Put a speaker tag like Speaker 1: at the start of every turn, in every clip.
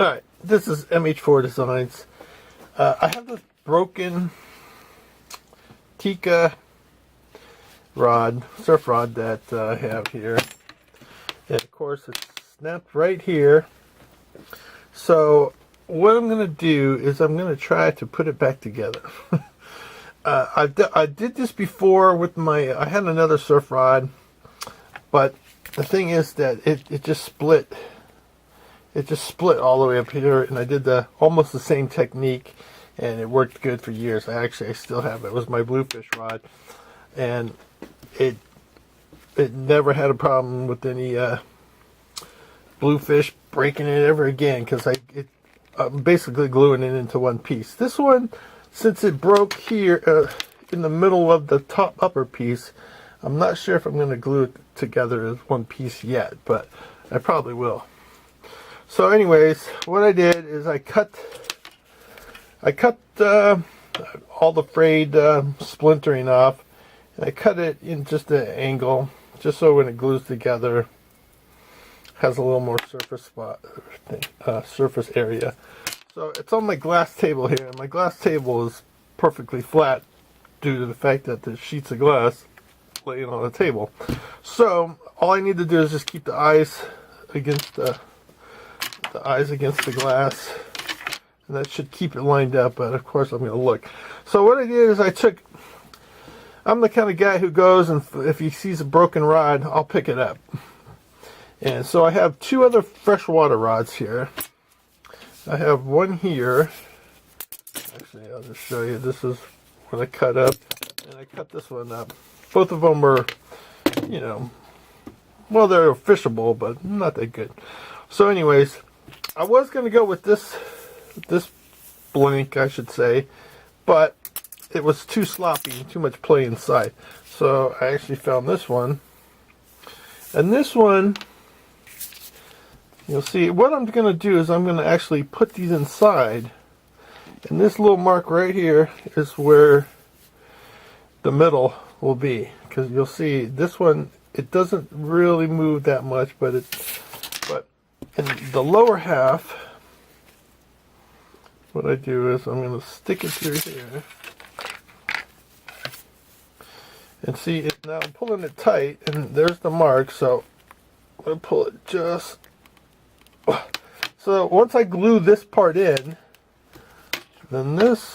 Speaker 1: Alright, this is MH4 Designs. I have this broken Tika rod, surf rod that I have here. And of course it's snapped right here. So what I'm going to do is I'm going to try to put it back together. I did this before with I had another surf rod, but the thing is that it just split. It just split all the way up here, and I did almost the same technique, and it worked good for years. I still have it. It was my bluefish rod, and it never had a problem with any bluefish breaking it ever again, because I'm basically gluing it into one piece. This one, since it broke here in the middle of the upper piece, I'm not sure if I'm going to glue it together as one piece yet, but I probably will. So anyways, what I did is I cut all the frayed splintering off, and I cut it in just an angle, just so when it glues together, has a little more surface area. So it's on my glass table here, and my glass table is perfectly flat due to the fact that there's sheets of glass laying on the table. So all I need to do is just keep the eyes against the glass, and that should keep it lined up, but of course I'm going to look. So what I did is I'm the kind of guy who goes, and if he sees a broken rod, I'll pick it up. And so I have two other freshwater rods here. I have one here. Actually, I'll just show you. This is what I cut up, and I cut this one up. Both of them are, well, they're fishable, but not that good. So anyways, I was going to go with this blank, I should say, but it was too sloppy, too much play inside. So I actually found this one. And this one, you'll see, what I'm going to do is I'm going to actually put these inside. And this little mark right here is where the middle will be. Because you'll see, this one, it doesn't really move that much, but in the lower half, what I do is I'm going to stick it through here. And see, now I'm pulling it tight, and there's the mark, so I'm going to pull it just... So once I glue this part in, then what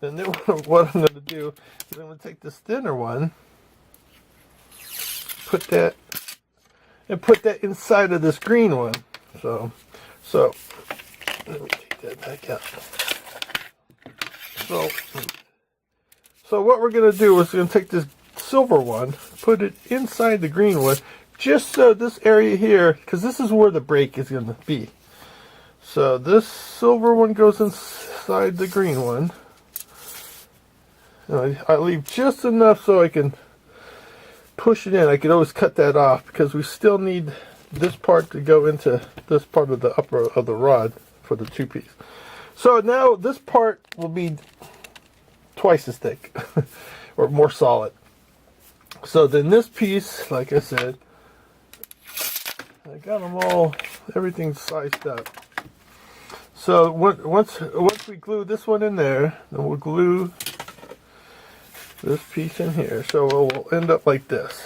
Speaker 1: I'm going to do is I'm going to take this thinner one, put that inside of this green one. So let me take that back out. So what we're going to do is we're going to take this silver one, put it inside the green one, just so this area here, because this is where the break is going to be. So this silver one goes inside the green one. And I leave just enough so I can push it in. I could always cut that off because we still need this part to go into this part of the upper of the rod for the two piece. So now this part will be twice as thick or more solid. So then this piece, like I said, I got them all, everything's sized up. So once we glue this one in there, then we'll glue this piece in here. So we'll end up like this.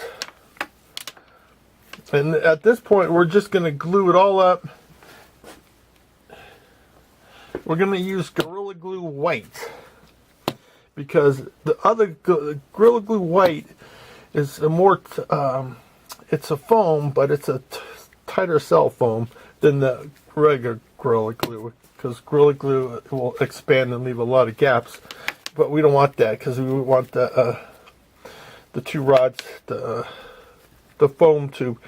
Speaker 1: And at this point, we're just going to glue it all up. We're going to use Gorilla Glue White, because the other Gorilla Glue White is a more, it's a foam, but it's a tighter cell foam than the regular Gorilla Glue, because Gorilla Glue will expand and leave a lot of gaps. But we don't want that, because we want the two rods, the foam to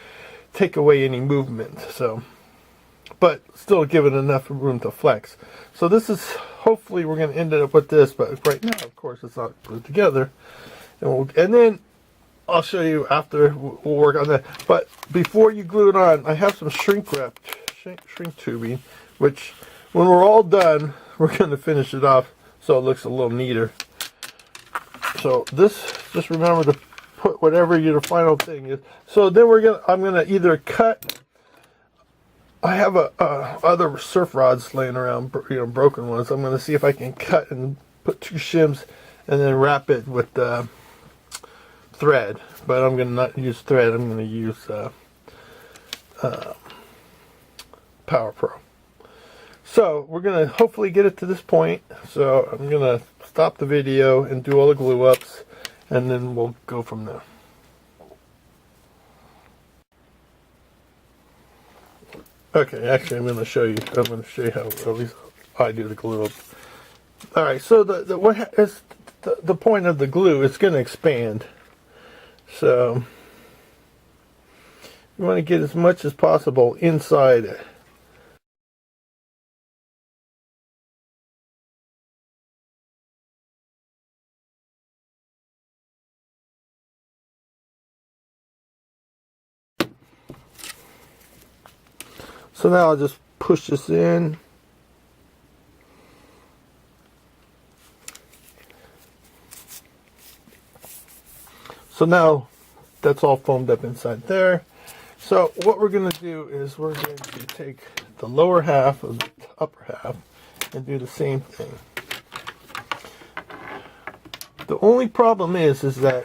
Speaker 1: take away any movement. So, but still give it enough room to flex. So this is, hopefully we're going to end up with this, but right now, of course, it's not glued together. And then I'll show you after, we'll work on that. But before you glue it on, I have some shrink wrap, shrink tubing, which when we're all done, we're going to finish it off so it looks a little neater. So this, just remember to put whatever your final thing is. So then I'm gonna either cut I have other surf rods laying around, broken ones. I'm going to see if I can cut and put 2 shims and then wrap it with thread. But I'm going to not use thread. I'm going to use Power Pro. So we're going to hopefully get it to this point. So I'm going to stop the video and do all the glue ups, and then we'll go from there. Okay, actually, I'm going to show you. I'm going to show you how at least I do the glue up. All right. So the point of the glue is going to expand. So you want to get as much as possible inside it. So now I'll just push this in. So now that's all foamed up inside there. So what we're going to do is we're going to take the lower half of the upper half and do the same thing. The only problem is that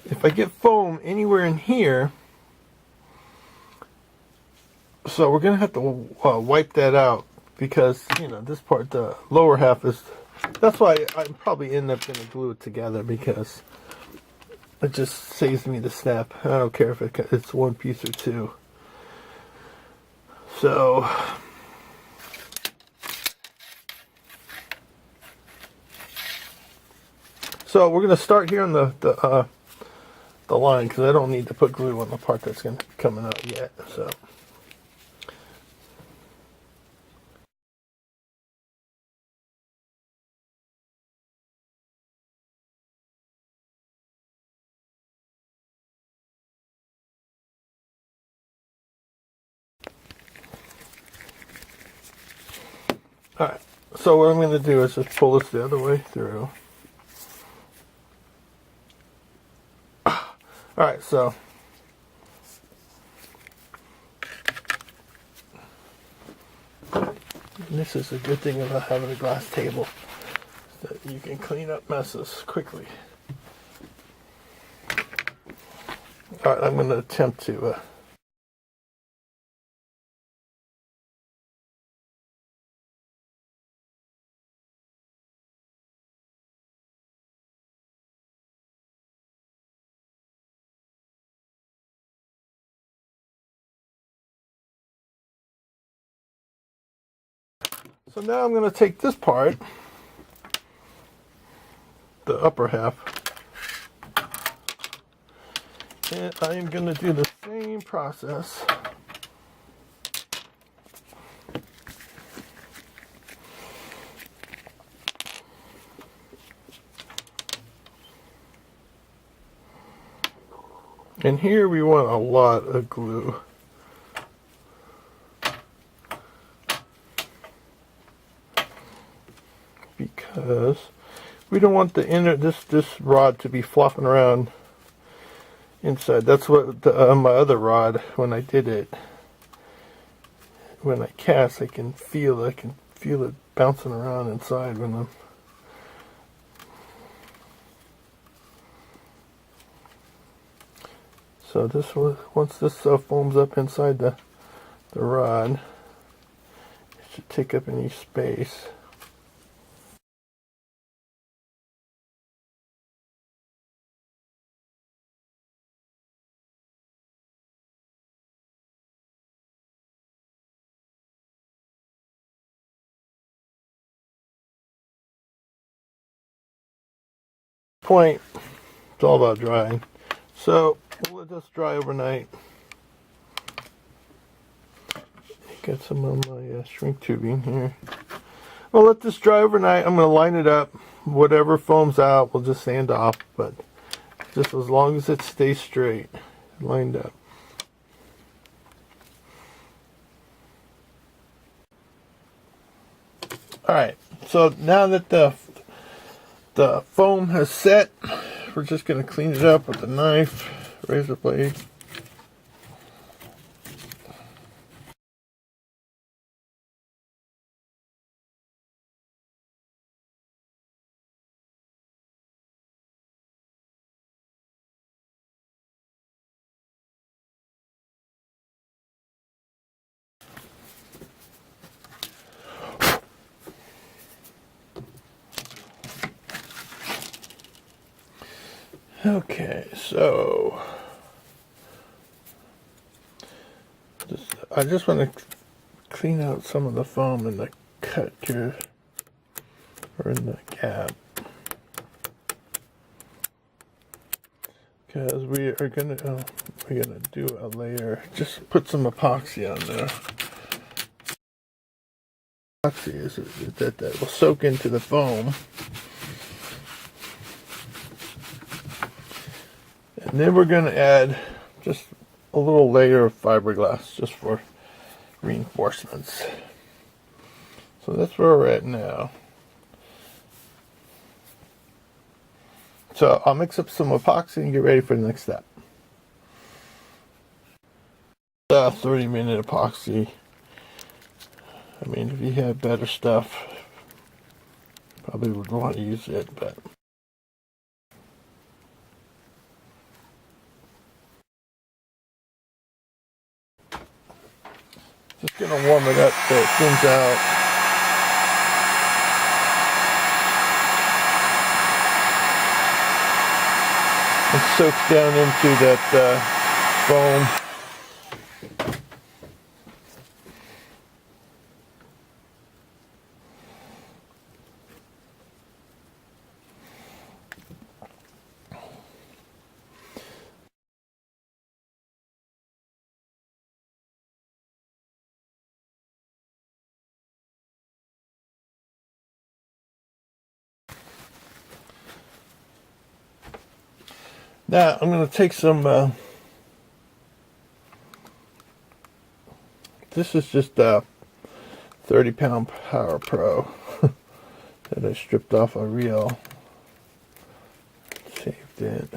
Speaker 1: if I get foam anywhere in here, so we're going to have to wipe that out, because, this part, the lower half is, that's why I probably end up going to glue it together, because it just saves me the snap. I don't care if it's one piece or two. So we're going to start here on the line, because I don't need to put glue on the part that's going to be coming out yet. So. Alright, so what I'm going to do is just pull this the other way through. Alright, so this is a good thing about having a glass table, that you can clean up messes quickly. Alright, I'm going to attempt to So now I'm going to take this part, the upper half, and I am going to do the same process. And here we want a lot of glue. Because we don't want the this rod to be flopping around inside. That's what my other rod, when I did it, when I cast, I can feel it bouncing around inside when I'm. So this was, once this foams up inside the rod, it should take up any space. Point, it's all about drying. So we'll let this dry overnight. Got some of my shrink tubing here. I'll let this dry overnight. I'm going to line it up. Whatever foams out, we'll just sand off, but just as long as it stays straight, lined up. Alright, so now that the foam has set, we're just going to clean it up with a knife, razor blade. Okay, so I just want to clean out some of the foam in the cut here, or in the gap, because we're gonna do a layer. Just put some epoxy on there. Epoxy is that will soak into the foam, and then we're gonna add just a little layer of fiberglass just for reinforcements. So that's where we're at now. So I'll mix up some epoxy and get ready for the next step. 30-minute epoxy. I mean, if you have better stuff, probably would want to use it, but just gonna warm it up so it thins out. And soaks down into that foam. Now I'm going to take some, this is just a 30-pound Power Pro that I stripped off a reel, saved it.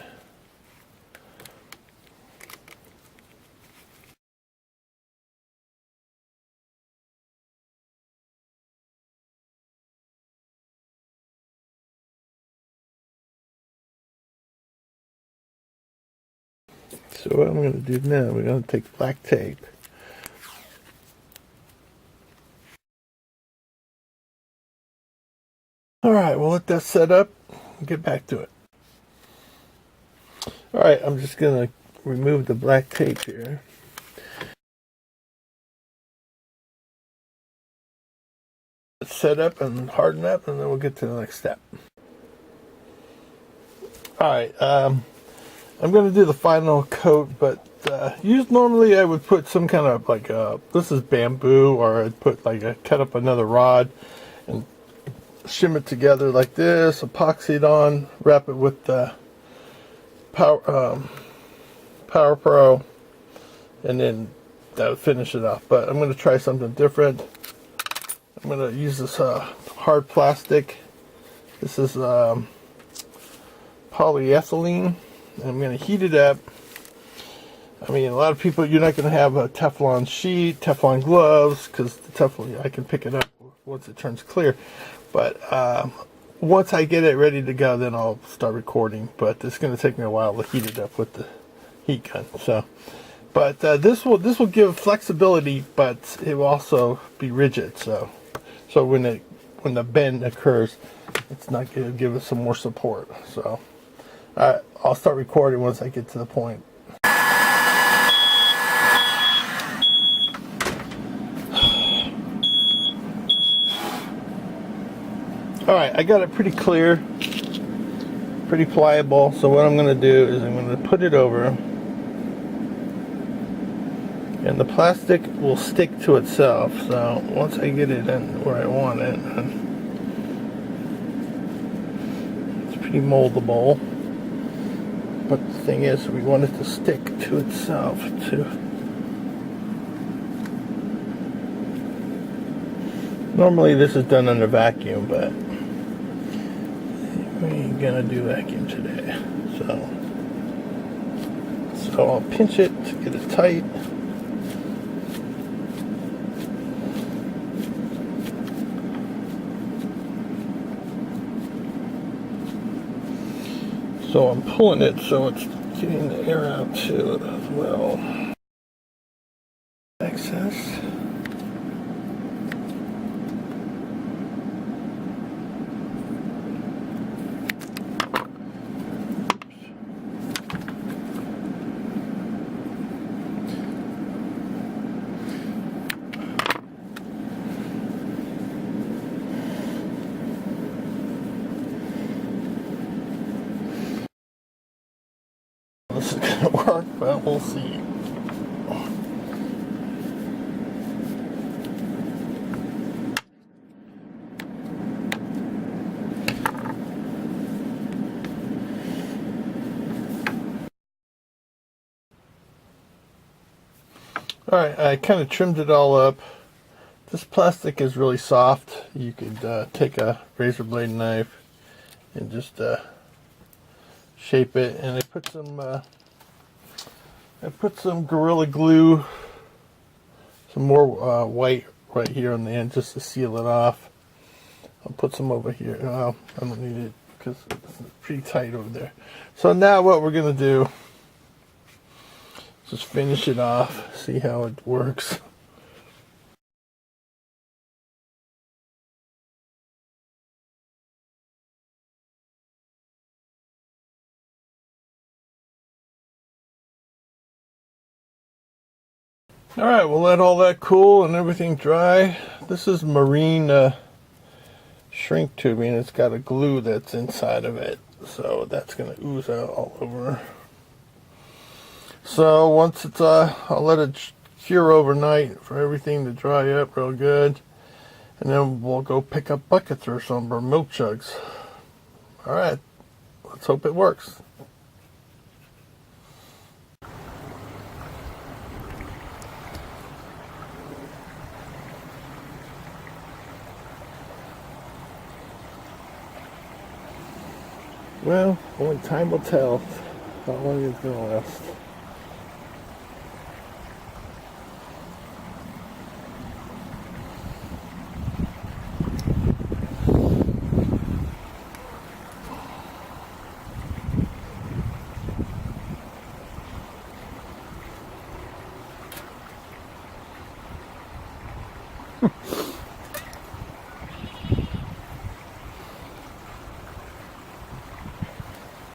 Speaker 1: So what I'm going to do now, we're going to take black tape. Alright, we'll let that set up and get back to it. Alright, I'm just going to remove the black tape here. Let's set up and harden up, and then we'll get to the next step. Alright, I'm going to do the final coat, but normally I would put some kind of like this is bamboo, or I'd put like cut up another rod and shim it together like this, epoxy it on, wrap it with the Power Pro, and then that would finish it off. But I'm going to try something different. I'm going to use this hard plastic. This is polyethylene. I'm going to heat it up. I mean, a lot of people, you're not going to have a Teflon sheet, Teflon gloves, because the Teflon, I can pick it up once it turns clear. But once I get it ready to go, then I'll start recording. But it's going to take me a while to heat it up with the heat gun. So, but this will give flexibility, but it will also be rigid. So when the bend occurs, it's not going to give us some more support. So. I'll start recording once I get to the point. Alright, I got it pretty clear, pretty pliable. So what I'm going to do is I'm going to put it over, and the plastic will stick to itself. So once I get it in where I want it, it's pretty moldable. But the thing is, we want it to stick to itself too. Normally this is done under vacuum, but we ain't gonna do vacuum today. So I'll pinch it to get it tight. So I'm pulling it so it's getting the air out too as well. Excess. Well, we'll see. Alright, I kind of trimmed it all up. This plastic is really soft. You could take a razor blade knife and just shape it. And I put some Gorilla Glue, some more white right here on the end just to seal it off. I'll put some over here. I don't need it because it's pretty tight over there. So now what we're going to do is just finish it off, see how it works. Alright, we'll let all that cool and everything dry. This is marine shrink tubing. It's got a glue that's inside of it, so that's going to ooze out all over. So once it's I'll let it cure overnight for everything to dry up real good, and then we'll go pick up buckets or some or milk jugs. Alright, let's hope it works. Well, only time will tell how long it's going to last.